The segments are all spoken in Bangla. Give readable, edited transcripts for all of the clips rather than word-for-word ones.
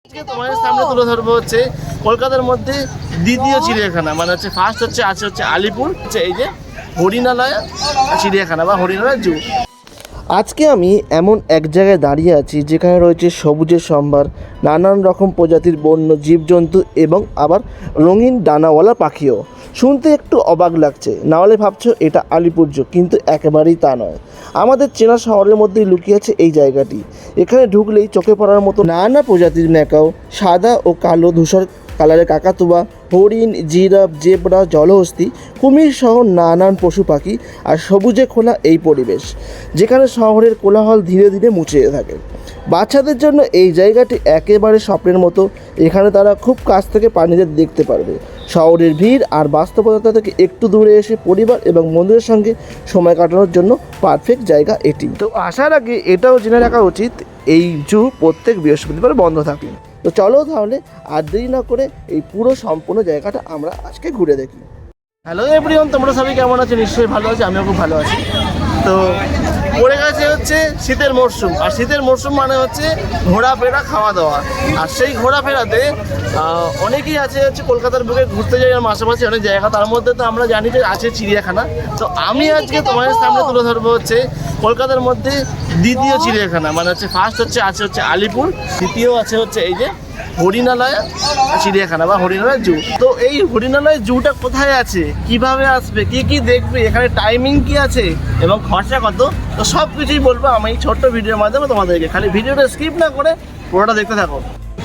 তোমাদের সামনে তুলে ধরবো হচ্ছে কলকাতার মধ্যে দ্বিতীয় চিড়িয়াখানা, মানে হচ্ছে ফার্স্ট হচ্ছে আলিপুর, হচ্ছে এই যে হরিণালয় চিড়িয়াখানা বা হরিণালয় জু। আজকে আমি এমন এক জায়গায় দাঁড়িয়ে আছি যেখানে রয়েছে সবুজের সম্ভার, নানান রকম প্রজাতির বন্য জীবজন্তু এবং আবার রঙিন ডানাওয়ালা পাখিও। শুনতে একটু অবাক লাগছে, নাহলে ভাবছো এটা আলিপুর জু, কিন্তু একেবারেই তা নয়। আমাদের চেনা শহরের মধ্যেই লুকিয়ে আছে এই জায়গাটি। এখানে ঢুকলেই চোখে পড়ার মতো নানা প্রজাতির ম্যাকাও, সাদা ও কালো ধূসর কালারের কাকাতুয়া, হরিণ, জিরাফ, জেব্রা, জলহস্তি, কুমির সহ নানান পশু পাখি আর সবুজে খোলা এই পরিবেশ, যেখানে শহরের কোলাহল ধীরে ধীরে মুছে থাকে। বাচ্চাদের জন্য এই জায়গাটি একেবারে স্বপ্নের মতো। এখানে তারা খুব কাছ থেকে প্রাণীদের দেখতে পারবে। শহরের ভিড় আর বাস্তবতা থেকে একটু দূরে এসে পরিবার এবং বন্ধুদের সঙ্গে সময় কাটানোর জন্য পারফেক্ট জায়গা এটি। তো আসার আগে এটাও জেনে রাখা উচিত, এই জু প্রত্যেক বৃহস্পতিবার বন্ধ থাকে। তো চলো তাহলে আর দেরি না করে এই পুরো সম্পূর্ণ জায়গাটা আমরা আজকে ঘুরে দেখি। হ্যালো এভরিওয়ান, তোমরা সবাই কেমন আছো? নিশ্চয়ই ভালো আছি, আমিও খুব ভালো আছি। তো পড়ে গেছে হচ্ছে শীতের মরশুম, আর শীতের মরশুম মানে হচ্ছে ঘোরাফেরা, খাওয়া দাওয়া। আর সেই ঘোরাফেরাতে অনেকেই আছে হচ্ছে কলকাতার বুকে ঘুরতে যাই, আর মাঝামাঝি অনেক জায়গা, তার মধ্যে তো আমরা জানি যে আছে চিড়িয়াখানা। তো আমি আজকে তোমাদের সামনে তুলে ধরবো হচ্ছে কলকাতার মধ্যে দ্বিতীয় চিড়িয়াখানা, মানে হচ্ছে ফার্স্ট হচ্ছে আলিপুর, দ্বিতীয় হচ্ছে এই যে হরিণালয় চিড়িয়াখানা বা হরিণালয় জু। তো এই হরিণালয় জুটা কোথায় আছে, কিভাবে আসবে, কি কি দেখবে, এখানে টাইমিং কি আছে এবং খরচা কত, তো সব কিছুই বলবো আমি এই ছোট্ট ভিডিওর মাধ্যমে তোমাদেরকে। খালি ভিডিওটা স্কিপ না করে পুরোটা দেখতে থাকো।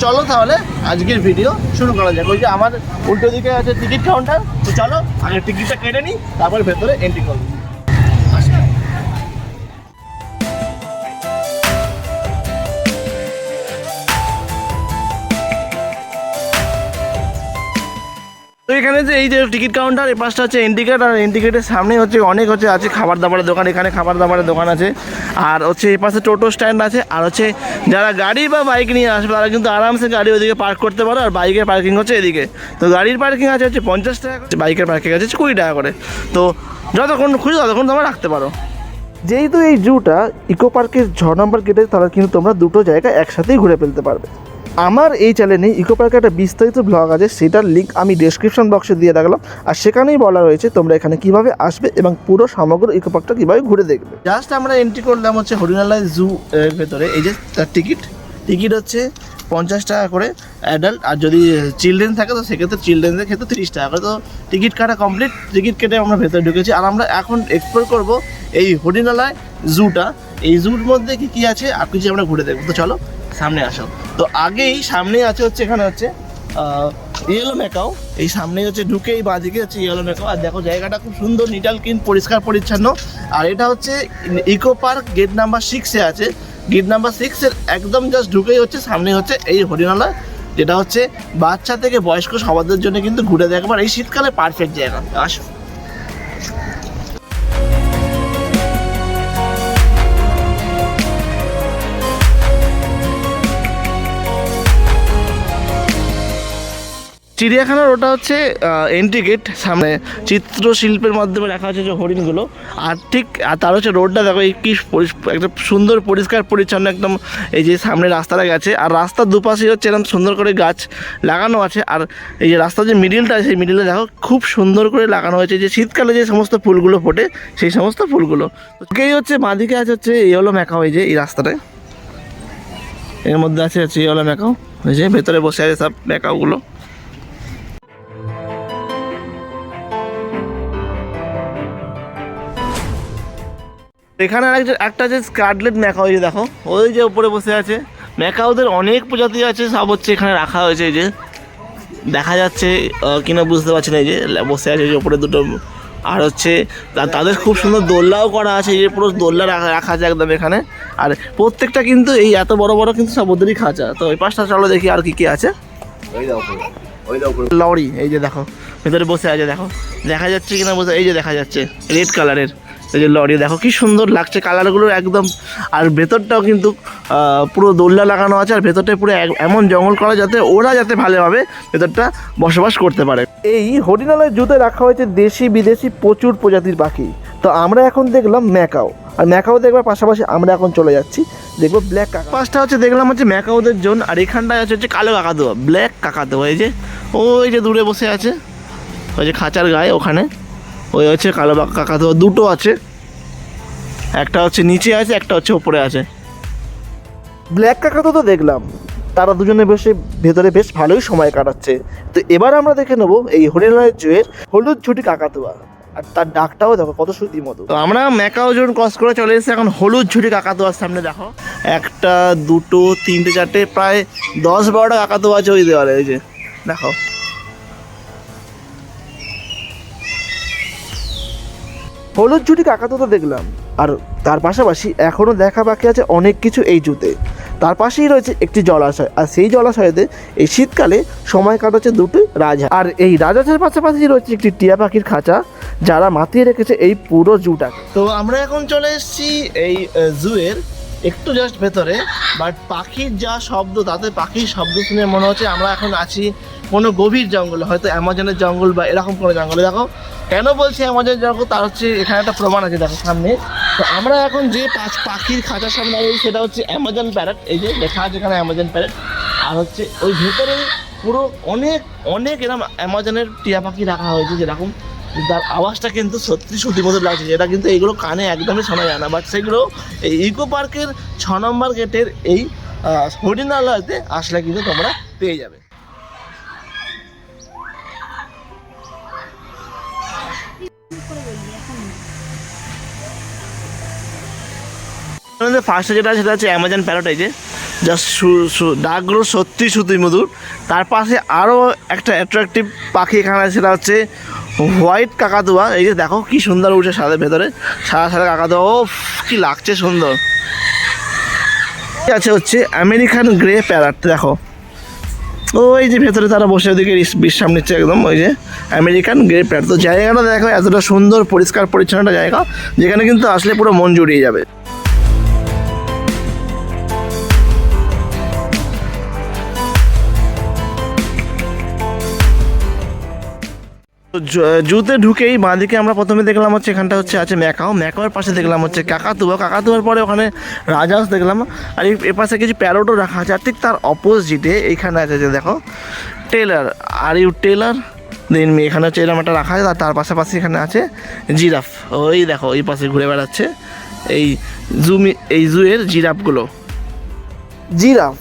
চলো তাহলে আজকের ভিডিও শুরু করা যাক। ওই যে আমার উল্টো দিকে আছে টিকিট কাউন্টার, তো চলো আগে টিকিটটা কেটে নিই, তারপর ভেতরে এন্ট্রি করবো। তো এখানে যে এই যে টিকিট কাউন্টার, এই পাশটা হচ্ছে এন্ট্রি, আর এন্ট্রি সামনে হচ্ছে অনেক আছে খাবার দাবারের দোকান, এখানে খাবার দাবারের দোকান আছে। আর হচ্ছে এই পাশে টোটো স্ট্যান্ড আছে। আর হচ্ছে যারা গাড়ি বা বাইক নিয়ে আসবে তারা কিন্তু আরামসে গাড়ি ওইদিকে পার্ক করতে পারো, আর বাইকের পার্কিং হচ্ছে এদিকে। তো গাড়ির পার্কিং আছে হচ্ছে 50 টাকা, বাইকের পার্কিং আছে 20 টাকা করে। তো যতক্ষণ খুশি ততক্ষণ তোমরা রাখতে পারো। যেহেতু এই জুটা ইকো পার্কের 6 নম্বর গেটে, তাহলে কিন্তু তোমরা দুটো জায়গা একসাথেই ঘুরে ফেলতে পারবে। আমার এই চ্যানেলে ইকো পার্কের একটা বিস্তারিত ব্লগ আছে, সেটার লিঙ্ক আমি ডেসক্রিপশন বক্সে দিয়ে রাখলাম। আর সেখানেই বলা রয়েছে তোমরা এখানে কিভাবে আসবে এবং পুরো সমগ্র ইকো পার্কটা কীভাবে ঘুরে দেখবে। জাস্ট আমরা এন্ট্রি করলাম হচ্ছে হরিণালয় জু এর ভেতরে। এই যে তার টিকিট হচ্ছে 50 টাকা করে অ্যাডাল্ট, আর যদি চিলড্রেন থাকে তো সেক্ষেত্রে চিলড্রেনদের ক্ষেত্রে 30 টাকা করে। তো টিকিট কাটা কমপ্লিট, টিকিট কেটে আমরা ভেতরে ঢুকেছি। আর আমরা এখন এক্সপ্লোর করব এই হরিণালয় জুটা। এই জুর মধ্যে কী কী আছে আর কিছু আমরা ঘুরে দেখবো। তো চলো সামনে আসো। তো আগেই সামনে আছে হচ্ছে এখানে হচ্ছে ইয়েলো ম্যাকাও। এই সামনেই হচ্ছে ঢুকেই বাঁদিকে হচ্ছে ইয়েলো ম্যাকাও। আর দেখো জায়গাটা খুব সুন্দর, নিট অ্যান্ড ক্লিন, পরিষ্কার পরিচ্ছন্ন। আর এটা হচ্ছে ইকো পার্ক গেট নাম্বার 6-এ আছে। গেট নাম্বার 6-এর একদম জাস্ট ঢুকেই হচ্ছে সামনে হচ্ছে এই হরিণালয়, যেটা হচ্ছে বাচ্চা থেকে বয়স্ক সবাদের জন্য কিন্তু ঘুরে দেখবার এই শীতকালে পারফেক্ট জায়গা। আসো। চিড়িয়াখানার ওটা হচ্ছে এন্ট্রি গেট, সামনে চিত্রশিল্পের মাধ্যমে রাখা হচ্ছে যে হরিণগুলো। আর ঠিক আর তার হচ্ছে রোডটা দেখো কি একটা সুন্দর পরিষ্কার পরিচ্ছন্ন একদম। এই যে সামনে রাস্তাটা গেছে, আর রাস্তার দুপাশে হচ্ছে এরকম সুন্দর করে গাছ লাগানো আছে। আর এই যে রাস্তার যে মিডিলটা, সেই মিডিলে দেখো খুব সুন্দর করে লাগানো হয়েছে যে শীতকালে যে সমস্ত ফুলগুলো ফোটে সেই সমস্ত ফুলগুলো। এই হচ্ছে বাঁদিকে আছে হচ্ছে ইয়েলো ম্যাকাও। এই যে এই রাস্তাটায় এর মধ্যে আছে হচ্ছে ইয়েলো ম্যাকাও, এই যে ভেতরে বসে আছে সব ম্যাকাওগুলো। এখানে একটা যে স্কারলেট ম্যাকাও, এই যে দেখো ওই যে উপরে বসে আছে। ম্যাকাওদের অনেক প্রজাতি আছে, সব হচ্ছে এখানে রাখা হয়েছে। এই যে দেখা যাচ্ছে কিনা বুঝতে পারছি না, এই যে বসে আছে যে উপরে দুটো। আর হচ্ছে তাদের খুব সুন্দর দোলনাও করা আছে, এই যে পুরো দোলনা রাখা আছে একদম এখানে। আর প্রত্যেকটা কিন্তু এই এত বড় বড় কিন্তু সব ওদেরই খাঁচা। তো ওই পাশটা চলো দেখি আর কি আছে। লরি, এই যে দেখো ভেতরে বসে আছে, দেখো দেখা যাচ্ছে কিনা বসে, এই যে দেখা যাচ্ছে রেড কালারের এই যে লরি। দেখো কি সুন্দর লাগছে কালারগুলো একদম। আর ভেতরটাও কিন্তু পুরো দোলনা লাগানো আছে, আর ভেতরটা পুরো এমন জঙ্গল করা যাতে ওরা যাতে ভালোভাবে ভেতরটা বসবাস করতে পারে। এই হরিণালয় জুতে রাখা হয়েছে দেশি বিদেশি প্রচুর প্রজাতির পাখি। তো আমরা এখন দেখলাম ম্যাকাও, আর ম্যাকাও দেখবার পাশাপাশি আমরা এখন চলে যাচ্ছি দেখবো ব্ল্যাক কাকা। পাঁচটা হচ্ছে দেখলাম হচ্ছে ম্যাকাওদের জোন, আর এখানটায় হচ্ছে কালো কাকাতুয়া, ব্ল্যাক কাকাতুয়া। এই যে ওই যে দূরে বসে আছে, ওই যে খাঁচার গায়ে ওখানে, ওই হচ্ছে কালো কাকাতুয়া। দুটো আছে, একটা হচ্ছে নিচে আছে, একটা হচ্ছে ওপরে আছে। ব্ল্যাক কাকাতুয়া তো দেখলাম, তারা দুজনে বসে ভেতরে বেশ ভালোই সময় কাটাচ্ছে। তো এবার আমরা দেখে নেবো এই হরিণালয় জুয়ের হলুদ ঝুঁটি কাকাতুয়া, আর তার ডাকটাও দেখো কত শ্রুতি মতো। তো আমরা ম্যাকাও জোন ক্রস করে চলে এসেছি এখন হলুদ ঝুঁটি কাকাতুয়ার সামনে। দেখো একটা, দুটো, তিনটে, চারটে, প্রায় 10-12টা কাকাতুয়া আছে ওই দেওয়ালে। ওই যে দেখো, হলুদ ঝুঁটি কাকাতুয়া তো দেখলাম, আর তার পাশাপাশি এখনও দেখা বাকি আছে অনেক কিছু এই জুতে। তার পাশেই রয়েছে একটি জলাশয়, আর সেই জলাশয়েতে এই শীতকালে সময় কাটাচ্ছে দুটি রাজহাঁস। আর এই রাজহাঁসের পাশাপাশি রয়েছে একটি টিয়া পাখির খাঁচা, যারা মাতিয়ে রেখেছে এই পুরো জুটাকে। তো আমরা এখন চলে এসেছি এই জুয়ের একটু জাস্ট ভেতরে, বাট পাখির যা শব্দ, তাতে পাখির শব্দ শুনে মনে হচ্ছে আমরা এখন আছি কোনো গভীর জঙ্গলে, হয়তো অ্যামাজনের জঙ্গল বা এরকম কোনো জঙ্গলে। দেখো কেন বলছি অ্যামাজন জঙ্গল, তার হচ্ছে এখানে একটা প্রমাণ আছে দেখো সামনে। তো আমরা এখন যে পাখির খাঁচার সামনে আছি সেটা হচ্ছে অ্যামাজন প্যারট। এই যে লেখা আছে এখানে অ্যামাজন প্যারট, আর হচ্ছে ওই ভেতরে পুরো অনেক অনেক এরকম অ্যামাজনের টিয়া পাখি রাখা হয়েছে, যেরকম তার আওয়াজটা কিন্তু সত্যি শ্রুতিমধুর লাগছে, যেটা কিন্তু এইগুলো কানে একদমই শোনা যায় না। বাট সেগুলো এই ইকো পার্কের 6 নম্বর গেটের এই হরিণালয়তে আসলে কিন্তু তোমরা পেয়ে যাবে। ফার্স্টে যেটা সেটা হচ্ছে অ্যামাজন প্যারট। এই যে জাস্ট ডাকগুলো সত্যি শ্রুতিমধুর। তার পাশে আরও একটা অ্যাট্রাকটিভ পাখি এখানে আছে, সেটা হচ্ছে হোয়াইট কাকাতুয়া। এই যে দেখো কি সুন্দর উঠছে সাদের ভেতরে, সাদা সাদা কাকাতুয়া, ও কি লাগছে সুন্দর। আছে হচ্ছে আমেরিকান গ্রে প্যারট। দেখো ওই যে ভেতরে তারা বসে ওদিকে বিশ্রাম নিচ্ছে একদম, ওই যে আমেরিকান গ্রে প্যারট। তো জায়গাটা দেখো এতটা সুন্দর পরিষ্কার পরিচ্ছন্ন একটা জায়গা, যেখানে কিন্তু আসলে পুরো মন জুড়িয়ে যাবে। জুতে ঢুকেই বাঁদিকে আমরা প্রথমে দেখলাম হচ্ছে এখানটা হচ্ছে আছে ম্যাকাওর পাশে দেখলাম হচ্ছে কাকাতুয়ার পরে ওখানে রাজহাঁস দেখলাম, আর এর পাশে কিছু প্যারটও রাখা আছে। আর ঠিক তার অপোজিটে এইখানে আছে যে দেখো taller, are you taller than me, এখানে হচ্ছে এরকম একটা রাখা আছে। আর তার পাশাপাশি এখানে আছে জিরাফ, ওই দেখো এই পাশে ঘুরে বেড়াচ্ছে এই জুয়ের জিরাফগুলো। জিরাফ,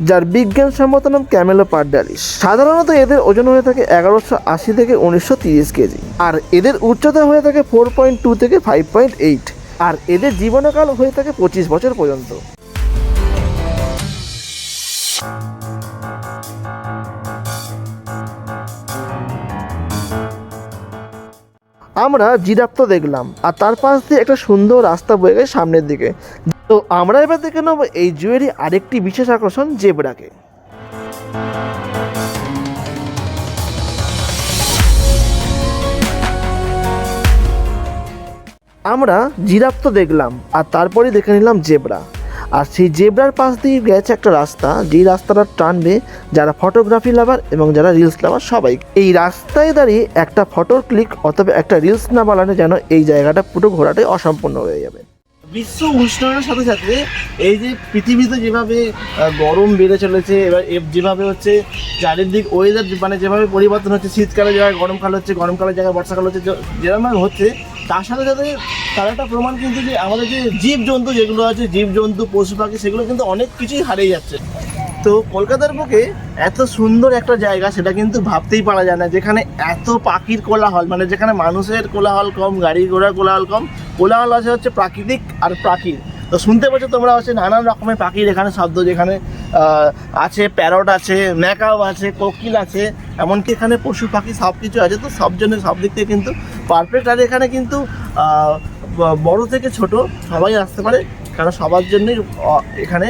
যার বিজ্ঞানসম্মত নাম ক্যামেলোপার্ডালিস। সাধারণত এদের ওজন হয়ে থাকে 1180 থেকে 1930 কেজি, আর এদের উচ্চতা হয়ে থাকে 4.2 থেকে 5.8, আর এদের জীবনকাল হয়ে থাকে 25 বছর পর্যন্ত। আমরা জিরাফ তো দেখলাম, আর তার পাশ দিয়ে একটা সুন্দর রাস্তা বয়ে গেছে সামনের দিকে। তো আমরা এবার দেখে নেব এই জুয়েরই আরেকটি বিশেষ আকর্ষণ, জেব্রাকে। আমরা জিরাফ তো দেখলাম, আর তারপরে দেখে নিলাম জেব্রা। আর সেই জেব্রার পাশ দিয়ে গেছে একটা রাস্তা, যেই রাস্তাটা টানবে যারা ফটোগ্রাফি লাভার এবং যারা রিলস লাভার সবাই। এই রাস্তায় দাঁড়িয়ে একটা ফটোর ক্লিক অথবা একটা রিলস না বানানো যেন এই জায়গাটা পুরো ঘোরাটাই অসম্পূর্ণ হয়ে যাবে। বিশ্ব উষ্ণায়নের সাথে সাথে এই যে পৃথিবীতে যেভাবে গরম বেড়ে চলেছে, এবার যেভাবে হচ্ছে চারিদিক ওয়েদার মানে যেভাবে পরিবর্তন হচ্ছে, শীতকালে জায়গায় গরমকাল হচ্ছে, গরমকালের জায়গায় বর্ষাকাল হচ্ছে, যেরকম হচ্ছে, তার সাথে সাথে তার একটা প্রমাণ কিন্তু যে আমাদের যে জীবজন্তু যেগুলো আছে, জীবজন্তু পশু পাখি, সেগুলো কিন্তু অনেক কিছুই হারিয়ে যাচ্ছে। তো কলকাতার বুকে এত সুন্দর একটা জায়গা, সেটা কিন্তু ভাবতেই পারা যায় না, যেখানে এত পাখির কোলাহল, মানে যেখানে মানুষের কোলাহল কম, গাড়ি ঘোড়ার কোলাহল কম, কোলাহল আছে হচ্ছে প্রাকৃতিক আর পাখির। তো শুনতে পাচ্ছ তোমরা হচ্ছে নানান রকমের পাখির এখানে শব্দ, যেখানে আছে প্যারট আছে, ম্যাকাও আছে, কোকিল আছে, এমনকি এখানে পশু পাখি সব কিছু আছে। তো সব জন্য সব দিক থেকে কিন্তু পারফেক্ট। আর এখানে কিন্তু বড় থেকে ছোট সবাই আসতে পারে, কারণ সবার জন্যই এখানে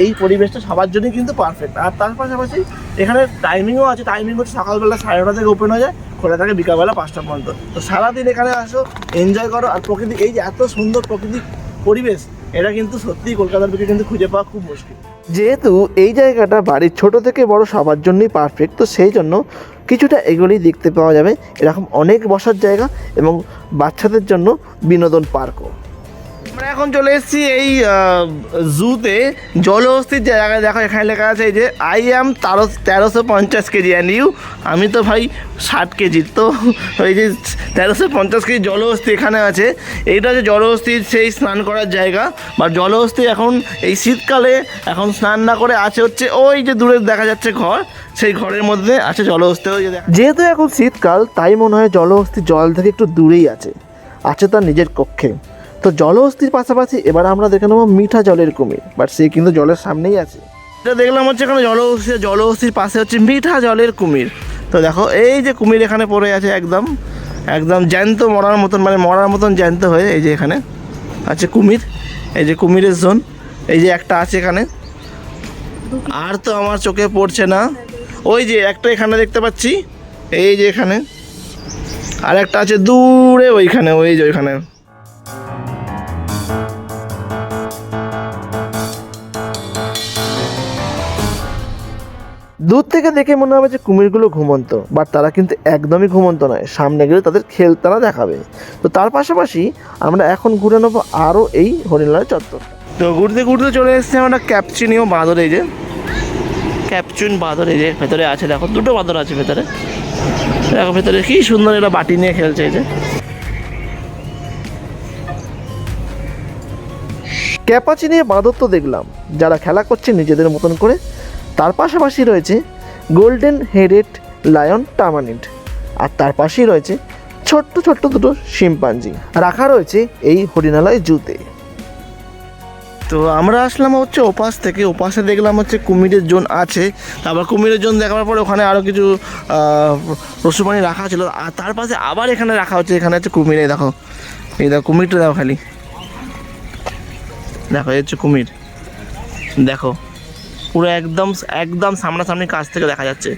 এই পরিবেশটা সবার জন্যই কিন্তু পারফেক্ট। আর তার পাশাপাশি এখানে টাইমিংও আছে, টাইমিং হচ্ছে সকালবেলা 9:30 থেকে ওপেন হয়ে যায়, খোলা থাকে বিকালবেলা 5টা পর্যন্ত। তো সারাদিন এখানে আসো, এনজয় করো। আর প্রকৃতি, এই যে এত সুন্দর প্রাকৃতিক পরিবেশ, এটা কিন্তু সত্যিই কলকাতার বুকে কিন্তু খুঁজে পাওয়া খুব মুশকিল। যেহেতু এই জায়গাটা বাড়ির ছোট থেকে বড় সবার জন্যই পারফেক্ট, তো সেই জন্য কিছুটা এগুলোই দেখতে পাওয়া যাবে, এরকম অনেক বসার জায়গা এবং বাচ্চাদের জন্য বিনোদন পার্কও। আমরা এখন চলে এসেছি এই জুতে জলহস্তির জায়গায়। দেখো এখানে লেখা আছে এই যে I am 1350 KG and you, আমি তো ভাই 60 কেজি। তো ওই যে 1350 কেজি জলহস্তি এখানে আছে। এইটা হচ্ছে জলহস্তির সেই স্নান করার জায়গা বা জলহস্তি এখন এই শীতকালে এখন স্নান না করে আছে হচ্ছে ওই যে দূরে দেখা যাচ্ছে ঘর, সেই ঘরের মধ্যে আছে জলহস্তি। ওই যে যেহেতু এখন শীতকাল তাই মনে হয় জলহস্তি জল থেকে একটু দূরেই আছে তার নিজের কক্ষে। তো জলহস্তির পাশাপাশি এবার আমরা দেখে নেবো মিঠা জলের কুমির, বাট সে কিন্তু জলের সামনেই আছে। এটা দেখলাম হচ্ছে এখানে জলহস্তির পাশে হচ্ছে মিঠা জলের কুমির। তো দেখো এই যে কুমির এখানে পড়ে আছে একদম একদম জ্যান্ত মরার মতন, মানে মরার মতন জ্যান্ত হয়ে। এই যে এখানে আছে কুমির, এই যে কুমিরের জোন, এই যে একটা আছে এখানে। আর তো আমার চোখে পড়ছে না, ওই যে একটা এখানে দেখতে পাচ্ছি, এই যে এখানে আর একটা আছে দূরে ওইখানে, ওই যে ওইখানে। দূর থেকে দেখে মনে হবে যে কুমিরগুলো ঘুমন্ত, বাট তারা কিন্তু একদমই ঘুমন্ত নয়। সামনে গেলে তাদের খেলতানা দেখাবে। তো তার পাশাপাশি আমরা এখন ঘুরে নেবো আরও এই হরিণলয় চত্বর। তো ঘুরতে ঘুরতে চলে এসেছি আমরা ক্যাপচিনিও বাঁদর। এই যে ক্যাপচুন বাঁদর, এই যে ভেতরে আছে, দেখো দুটো বাঁদর আছে ভেতরে। দেখো ভেতরে কি সুন্দর এরা বাটি নিয়ে খেলছে। এই যে ক্যাপাচিনি বাঁদর তো দেখলাম, যারা খেলা করছে নিজেদের মতন করে। তার পাশাপাশি রয়েছে গোল্ডেন হেডেড লায়ন টার্মানিড, আর তার পাশেই রয়েছে ছোট্ট ছোট্ট দুটো শিম্পাঞ্জি রাখা রয়েছে এই হরিণালয় জুতে। তো আমরা আসলাম হচ্ছে ওপাশ থেকে, ওপাশে দেখলাম হচ্ছে কুমিরের জোন আছে। তারপর কুমিরের জোন দেখার পরে ওখানে আরও কিছু পশু প্রাণী রাখা ছিল, আর তার পাশে আবার এখানে রাখা হচ্ছে, এখানে হচ্ছে কুমির। এই দেখো, এই দেখো কুমিরটা দেখো, খালি দেখো এই হচ্ছে কুমির। দেখো পুরো একদম একদম সামনাসামনি কাছ থেকে দেখা যাচ্ছে।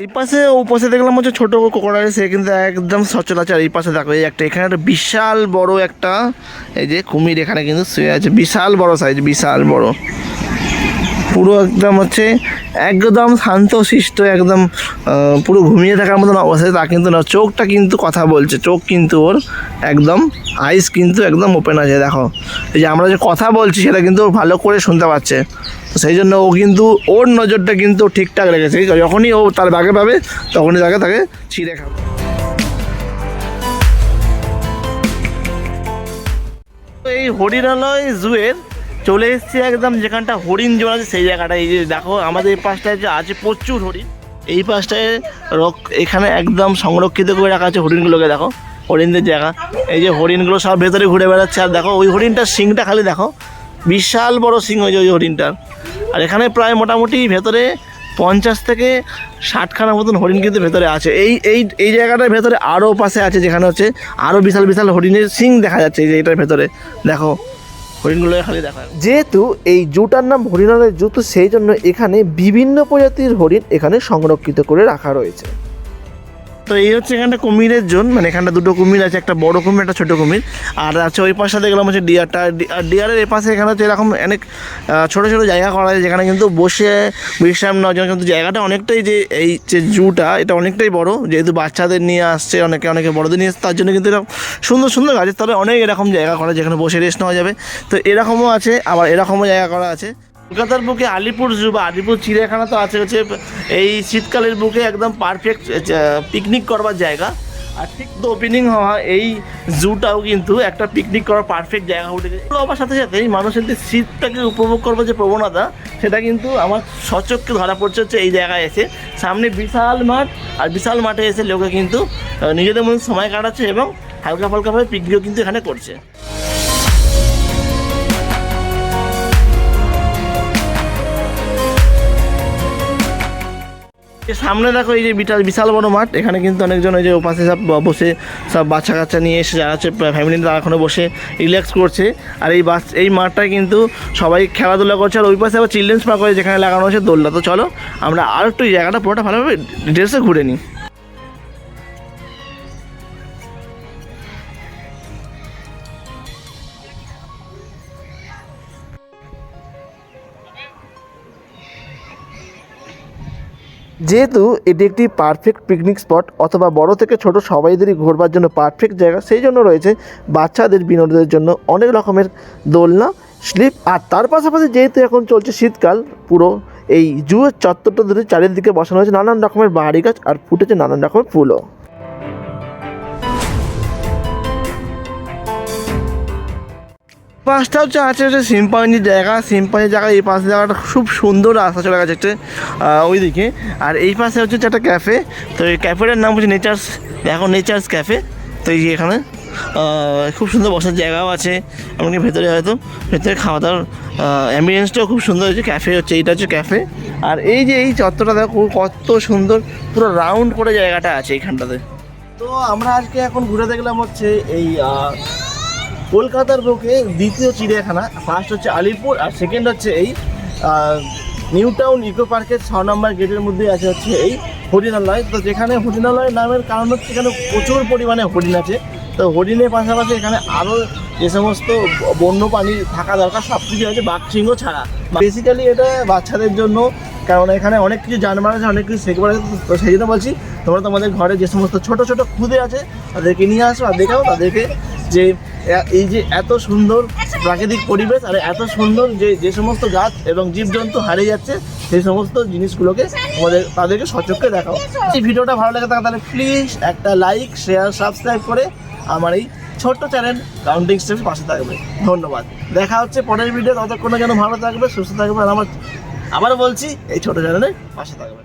এই পাশে ও পাশে দেখলাম হচ্ছে ছোটো কোকড়াই, সে কিন্তু একদম সচরাচর। এই পাশে দেখো এই একটা, এখানে একটা বিশাল বড় একটা এই যে কুমির এখানে কিন্তু শুয়ে আছে, বিশাল বড় সাইজ, বিশাল বড়, পুরো একদম হচ্ছে একদম শান্তশিষ্ট, একদম পুরো ঘুমিয়ে থাকার মতন অবস্থায়। তা কিন্তু না, চোখটা কিন্তু কথা বলছে, চোখ কিন্তু ওর একদম আইস কিন্তু একদম ওপেন আছে। দেখো এই যে আমরা যে কথা বলছি সেটা কিন্তু ও ভালো করে শুনতে পাচ্ছে। তো সেই জন্য ও কিন্তু ওর নজরটা কিন্তু ঠিকঠাক রেখেছে। যখনই ও তার বাগে পাবে তখনই তাকে ছিঁড়ে খাবে। এই হরিণালয় জুয়ের চলে এসেছি একদম যেখানটা হরিণ জোন আছে সেই জায়গাটা। এই যে দেখো আমাদের এই পাশটায় যে আছে প্রচুর হরিণ, এই পাশটায় এখানে একদম সংরক্ষিত করে রাখা আছে হরিণগুলোকে। দেখো হরিণদের জায়গা, এই যে হরিণগুলো সব ভেতরে ঘুরে বেড়াচ্ছে। আর দেখো ওই হরিণটার শিংটা খালি দেখো, বিশাল বড় শিং ওই হরিণটার। আর এখানে প্রায় মোটামুটি ভেতরে 50 থেকে 60খানার মতন হরিণ কিন্তু ভেতরে আছে। এই জায়গাটার ভেতরে আরও পাশে আছে যেখানে হচ্ছে আরও বিশাল বিশাল হরিণের শিং দেখা যাচ্ছে। এই যে এটার ভেতরে দেখো হরিণগুলো খালি দেখা। যেহেতু এই জুটার নাম হরিণালয় জু, তো সেই জন্য এখানে বিভিন্ন প্রজাতির হরিণ এখানে সংরক্ষিত করে রাখা রয়েছে। তো এই হচ্ছে এখানটা কুমিরের জন্য, মানে এখানটা দুটো কুমির আছে, একটা বড় কুমির একটা ছোটো কুমির। আর আছে ওই পাশে দেখলাম হচ্ছে ডিয়ারটা, আর ডিয়ারের এ পাশে এখানে হচ্ছে এরকম অনেক ছোটো ছোটো জায়গা করা আছে যেখানে কিন্তু বসে বিশ্রাম নেওয়ার জন্য। কিন্তু জায়গাটা অনেকটাই, যে এই যে জুটা এটা অনেকটাই বড়, যেহেতু বাচ্চাদের নিয়ে আসছে, অনেকে বড়দের নিয়ে আসছে, তার জন্য কিন্তু এরকম সুন্দর সুন্দর গাছের তবে অনেক এরকম জায়গা করা যেখানে বসে রেস্ট নেওয়া যাবে। তো এরকমও আছে, আবার এরকমও জায়গা করা আছে। কলকাতার বুকে আলিপুর জু বা আলিপুর চিড়িয়াখানা তো আছে হচ্ছে এই শীতকালের বুকে একদম পারফেক্ট পিকনিক করবার জায়গা। আর ঠিক তো ওপেনিং হওয়া এই জুটাও কিন্তু একটা পিকনিক করার পারফেক্ট জায়গা উঠেছে। হওয়ার সাথে সাথে মানুষের যে শীতটাকে উপভোগ করবার যে প্রবণতা, সেটা কিন্তু আমার সচক্ষে ধরা পড়ছে হচ্ছে এই জায়গায় এসে। সামনে বিশাল মাঠ, আর বিশাল মাঠে এসে লোকে কিন্তু নিজেদের মধ্যে সময় কাটাচ্ছে এবং হালকা ফালকাভাবে পিকনিকও কিন্তু এখানে করছে। সামনে দেখো এই যে বিশাল বড় মাঠ, এখানে কিন্তু অনেকজন ওই যে ওপাশে সব বসে সব বাচ্চা কাচ্চা নিয়ে এসে যারা হচ্ছে ফ্যামিলি তারা এখনো বসে রিল্যাক্স করছে। আর এই মাঠটায় কিন্তু সবাই খেলাধুলা করছে। আর ওই পাশে আবার চিলড্রেন্স পার্ক করে যেখানে লাগানো হচ্ছে দোলনা। তো চলো আমরা আর একটু এই জায়গাটা পুরোটা ভালোভাবে ডিটেলসে ঘুরে নিই। যেহেতু এটি একটি পারফেক্ট পিকনিক স্পট অথবা বড় থেকে ছোট সবাইদেরই ঘোরবার জন্য পারফেক্ট জায়গা, সেই জন্য রয়েছে বাচ্চাদের বিনোদনের জন্য অনেক রকমের দোলনা, স্লিপ। আর তার পাশাপাশি যেহেতু এখন চলছে শীতকাল, পুরো এই জুয়ের চত্বরটা ধরে চারিদিকে বসানো হয়েছে নানান রকমের বাহারি গাছ আর ফুটেছে নানান রকমের ফুলও। পাশটা হচ্ছে শিম্পাঞ্জির জায়গা। শিম্পাঞ্জির জায়গা এই পাশে জায়গাটা খুব সুন্দর রাস্তা চলে গেছে একটা ওইদিকে। আর এই পাশে হচ্ছে একটা ক্যাফে। তো এই ক্যাফেটার নাম হচ্ছে নেচার্স ক্যাফে। তো এই এখানে খুব সুন্দর বসার জায়গাও আছে, এমনকি ভেতরে ভেতরে খাওয়া দাওয়ার অ্যাম্বিয়েন্সটাও খুব সুন্দর হয়েছে। ক্যাফে হচ্ছে, এইটা হচ্ছে ক্যাফে। আর এই যে এই চত্বরটা দেখো কত সুন্দর, পুরো রাউন্ড করে জায়গাটা আছে এইখানটাতে। তো আমরা আজকে এখন ঘুরে দেখলাম হচ্ছে এই কলকাতার বুকে দ্বিতীয় চিড়িয়াখানা। ফার্স্ট হচ্ছে আলিপুর আর সেকেন্ড হচ্ছে এই নিউ টাউন ইকো পার্কের 6 নম্বর গেটের মধ্যে আছে হচ্ছে এই হরিণালয়। তো যেখানে হরিণালয় নামের কারণ হচ্ছে এখানে প্রচুর পরিমাণে হরিণ আছে। তো হরিণের পাশাপাশি এখানে আরও যে সমস্ত বন্য প্রাণী থাকা দরকার সব কিছু আছে, বাঘ সিংহ ছাড়া। বেসিক্যালি এটা বাচ্চাদের জন্য, কারণ এখানে অনেক কিছু জানবার আছে, অনেক কিছু শিখবার আছে। তো সেই জন্য বলছি, তোমরা তোমাদের ঘরে যে সমস্ত ছোট ছোট খুদে আছে তাদেরকে নিয়ে আসো আর দেখাও তাদেরকে যে এই যে এত সুন্দর প্রাকৃতিক পরিবেশ আর এত সুন্দর যে সমস্ত গাছ এবং জীবজন্তু হারিয়ে যাচ্ছে, সেই সমস্ত জিনিসগুলোকে তাদেরকে সচক্ষে দেখাও। এই ভিডিওটা ভালো লাগে থাকে তাহলে প্লিজ একটা লাইক, শেয়ার, সাবস্ক্রাইব করে আমার এই ছোট্ট চ্যানেল কাউন্টিং স্টেপস পাশে থাকবে। ধন্যবাদ। দেখা হচ্ছে পরের ভিডিও। ততক্ষণে যেন ভালো থাকবে, সুস্থ থাকবে। আর আমার আবার বলছি, এই ছোটো চ্যানেলে পাশে থাকবে।